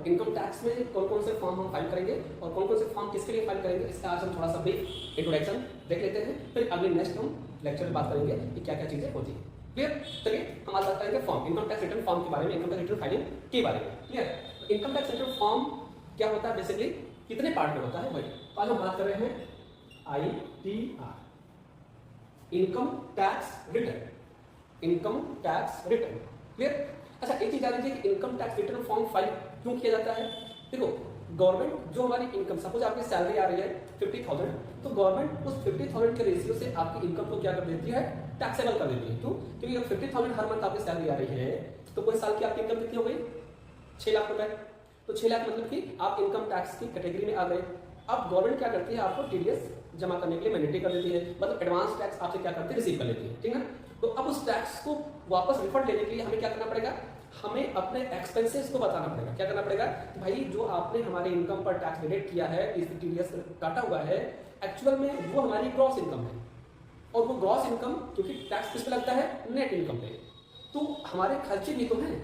Income tax में कौन कौन से फॉर्म हम फाइल करेंगे और कौन कौन से फॉर्म किसके लिए फाइल करेंगे, इसका आज हम थोड़ा सा ब्रीफ इंट्रोडक्शन देख लेते हैं। फिर अगले नेक्स्ट हम लेक्चर में बात करेंगे कि क्या क्या चीजें होती है। क्लियर? चलिए हम आज बात करेंगे form, income tax return form के बारे में, इनकम टैक्स रिटर्न फाइलिंग के बारे में। Clear? Income tax return form क्या होता है, बेसिकली कितने पार्ट में होता है वही। तो आज हम बात कर रहे हैं ITR, income tax return, income tax return. Clear? अच्छा, एक चीज जान लीजिए कि income tax return form file क्यों किया जाता है। देखो, गवर्नमेंट जो हमारी इनकम, सपोज आपकी सैलरी आ रही है 50,000, तो गवर्नमेंट उस 50,000 के रेशियो से आपकी इनकम को क्या कर देती है, टैक्सेबल कर देती है। क्यों? क्योंकि अगर 50,000 हर मंथ आपकी सैलरी आ रही है तो कोई साल की आपकी इनकम कितनी हो गई, 6 लाख रुपए। तो 6 लाख मतलब कि आप इनकम टैक्स की कैटेगरी में आ गए। अब गवर्नमेंट क्या करती है, आपको TDS जमा करने के लिए मैंडेटरी कर देती है, मतलब एडवांस टैक्स आपसे क्या करती है, रिसीव कर लेती है। ठीक है? तो अब उस टैक्स को वापस रिफंड लेने के लिए हमें क्या करना पड़ेगा, हमें अपने एक्सपेंसेस को बताना पड़ेगा। क्या करना पड़ेगा कि भाई जो आपने हमारे इनकम पर टैक्स डिडक्ट किया है, इस TDS काटा हुआ है, एक्चुअल में वो हमारी ग्रॉस इनकम है। और वो ग्रॉस इनकम क्योंकि टैक्स किस पे लगता है, नेट इनकम पे, तो हमारे खर्चे भी तो हैं।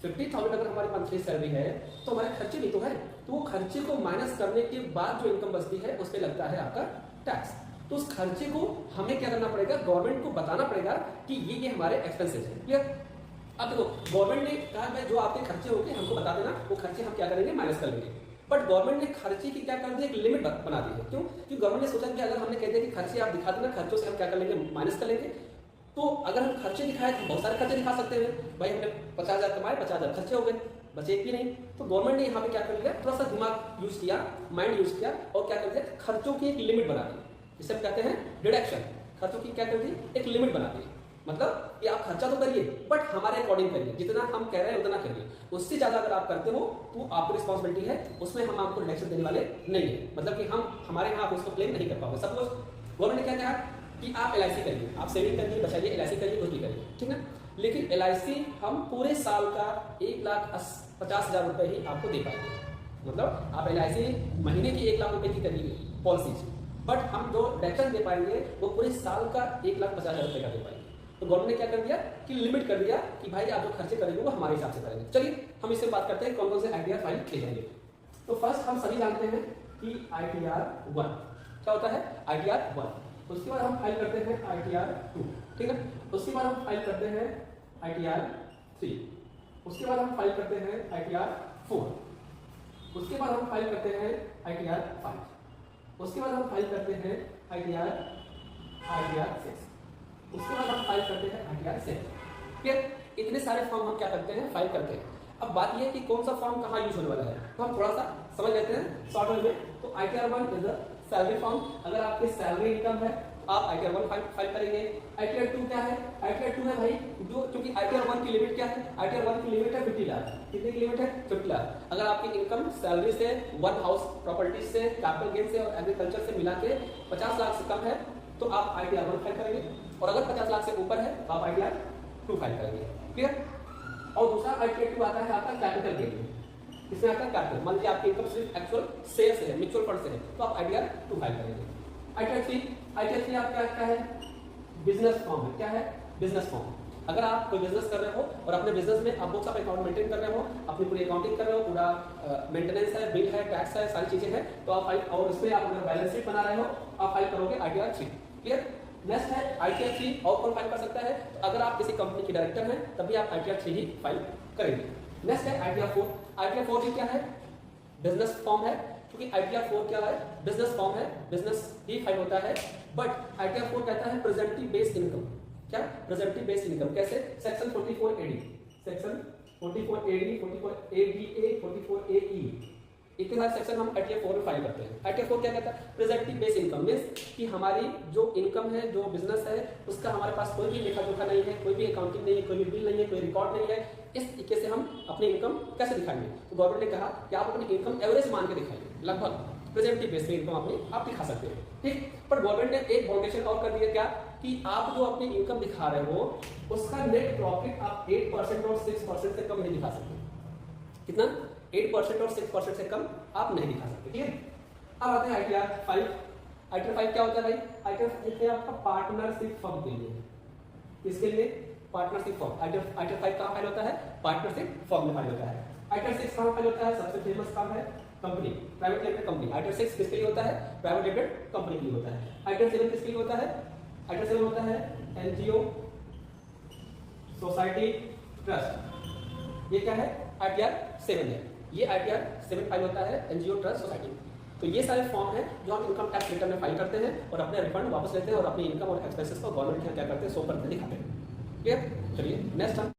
50,000 अगर हमारी मंथली सैलरी है तो हमारे खर्चे भी तो है, तो वो खर्चे को माइनस करने के बाद जो इनकम बचती है उस पे लगता है आपका टैक्स। तो उस खर्चे को हमें क्या करना पड़ेगा, गवर्नमेंट को बताना पड़ेगा कि ये हमारे एक्सपेंसेस है। क्लियर? अब देखो, गवर्नमेंट ने कहा भाई जो आपके खर्चे होंगे हमको बता देना, वो खर्चे हम क्या करेंगे, माइनस कर लेंगे। बट गवर्नमेंट ने खर्चे की क्या कर दी, एक लिमिट बना दी है। क्यों? क्योंकि गवर्नमेंट ने सोचा कि अगर हमने कह दिया कि खर्चे आप दिखा देना, खर्चों से हम क्या कर लेंगे, माइनस कर लेंगे। तो अगर हम खर्चे दिखाए तो बहुत सारे खर्चे दिखा सकते हैं, भाई हमने 50,000 कमाए, 50,000 खर्चे हो गए, बचे एक भी नहीं। तो गवर्नमेंट ने यहाँ पे क्या कर लिया, थोड़ा सा दिमाग यूज किया, माइंड यूज किया और क्या कर दिया, खर्चों की एक लिमिट बना दी, जिसे हम कहते हैं डिडक्शन। खर्चों की क्या कर दी, एक लिमिट बना दी, मतलब कि आप खर्चा तो करिए बट हमारे अकॉर्डिंग करिए, जितना हम कह रहे हैं उतना करिए, उससे ज्यादा अगर आप करते हो तो आपको रिस्पॉन्सिबिलिटी है, उसमें हम आपको डिडक्शन देने वाले नहीं है। मतलब कि हम हमारे यहाँ आप उसको क्लेम नहीं कर पाओगे। सपोज गवर्नमेंट ने क्या कहा कि आप LIC करिए, आप सेविंग करिए, बचाइए, LIC करिए, कुछ भी करिए, ठीक है। लेकिन LIC हम पूरे साल का 1,50,000 रुपए ही आपको दे पाएंगे। मतलब आप LIC महीने की 1 लाख रुपए की करिए पॉलिसीज, बट हम जो डिडक्शन दे पाएंगे वो पूरे साल का 1,50,000 रुपए का दे पाएंगे। तो गवर्नमेंट ने क्या कर दिया कि लिमिट कर दिया कि भाई आप जो खर्चे करेंगे वो हमारे हिसाब से करेंगे। चलिए हम इससे बात करते हैं कौन कौन से ITR फाइल किए जाएंगे। तो फर्स्ट हम सभी जानते हैं कि ITR 1 क्या होता है, ITR 1। उसके बाद हम फाइल करते हैं ITR 2, ठीक है। उसके बाद हम फाइल करते हैं ITR 3, उसके बाद हम फाइल करते हैं ITR 4, उसके बाद हम फाइल करते हैं ITR 5, उसके बाद हम फाइल करते हैं ITR 6, उसके बाद हम फाइल करते हैं ITR 7। फिर इतने सारे फॉर्म हम क्या करते हैं, फाइल करते हैं। अब बात यह है कि कौन सा फॉर्म कहाँ यूज होने वाला है, तो हम थोड़ा सा समझ लेते हैं शॉर्ट वे में। तो ITR 1 is the salary form, अगर आपकी सैलरी इनकम है आप ITR 1 फाइल करेंगे। ITR 2 क्या है, ITR 2 है भाई जो, क्योंकि ITR 1 की लिमिट क्या है, ITR 1 की लिमिट है 50 लाख। कितने की लिमिट है, 50 लाख। अगर आपकी इनकम सैलरी से, वन हाउस प्रॉपर्टी से, कैपिटल गेन से और एग्रीकल्चर से मिला के 50 लाख से कम है तो आप ITR 1 फाइल करेंगे, और अगर 50 लाख से ऊपर है तो आप ITR 2 फाइल करेंगे। क्लियर? और दूसरा ITR 2 आता है आपका कैपिटल गेन, इसमें आता है कैपिटल, मान लीजिए आपकी इनकम सिर्फ एक्चुअल शेयर से है, म्यूचुअल फंड से है, तो आप ITR 2 फाइल करेंगे। ITR 3 आपका क्या है, बिजनेस फॉर्म है। क्या है, बिजनेस फॉर्म। अगर आप कोई बिजनेस कर रहे हो और अपने बिजनेस में आप बुक्स ऑफ अकाउंट मेंटेन कर रहे हो, अपनी पूरी अकाउंटिंग कर रहे हो, पूरा मेंटेनेंस है, बिल है, टैक्स है, सारी चीजें हैं, तो आप फाइल, और इसमें आप अगर बैलेंस शीट बना रहे हो आप फाइल करोगे ITR 3। क्लियर? नेक्स्ट है ITR 3 और कौन फाइल कर सकता है, तो अगर आप किसी कंपनी के डायरेक्टर हैं तभी आप ITR 3 ही फाइल करेंगे। नेक्स्ट है ITR 4। ITR 4 भी क्या है, बिजनेस फॉर्म है, क्योंकि ITR 4 क्या है, बिजनेस फॉर्म है, बिजनेस ही फाइल होता है। बट ITR 4 कहता है प्रेजेंटिव बेस्ड इनकम। क्या, प्रेजेंटिव बेस्ड इनकम कैसे, section 44AD, section 44AD, 44ADA, 44AE, इतने सारे सेक्शन हम ITR 4 में फाइल करते हैं। ITR 4 क्या कहता है, प्रेजेंटिव बेस्ड इनकम मींस कि हमारी जो इनकम है, जो बिजनेस है, उसका हमारे पास कोई भी लेखा जोखा नहीं है, कोई भी अकाउंटिंग नहीं है, कोई भी बिल नहीं है, कोई रिकॉर्ड नहीं है। इस तरीके से हम अपनी इनकम कैसे दिखाएंगे, तो गवर्नमेंट ने कहा कि आप अपनी इनकम एवरेज मान के दिखाइए, लगभग प्रेजेंटिव बेस्ड इनकम अपनी आप दिखा सकते हैं, ठीक। पर गवर्नमेंट ने एक बाउंडेशन और कर दिया, क्या कि आप जो अपनी इनकम दिखा रहे हो उसका नेट प्रॉफिट आप 8% और 6% से कम नहीं दिखा सकते। कितना, 8% और 6% से कम आप नहीं दिखा सकते। ठीक है, अब आते हैं ITR 5। ITR 5 क्या होता है भाई, ITR 5 आपका पार्टनरशिप फर्म के लिए, इसके लिए पार्टनरशिप फर्म। ITR 5 कहाँ फाइल होता है, पार्टनरशिप फर्म में फाइल होता है। आइटम 6 कहाँ फाइल होता है? सबसे फेमस काम है company, private limited company. Item 6 किसके लिए होता है? प्राइवेट लिमिटेड कंपनी के लिए होता है। आइटम 7 किसके लिए होता है? आइटम 7 होता है एनजीओ, सोसाइटी, ट्रस्ट। ये क्या है? आईटीआर 7 है। ये आईटीआर 7 फाइल होता है एनजीओ, ट्रस्ट, सोसाइटी। तो ये सारे फॉर्म है जो हम इनकम टैक्स रिटर्न में फाइल करते हैं और अपने रिफंड वापस लेते हैं और अपनी इनकम और एक्सपेंसेस को गवर्नमेंट के क्या करते हैं, शो करते दिखाते हैं। क्लियर? चलिए नेक्स्ट हम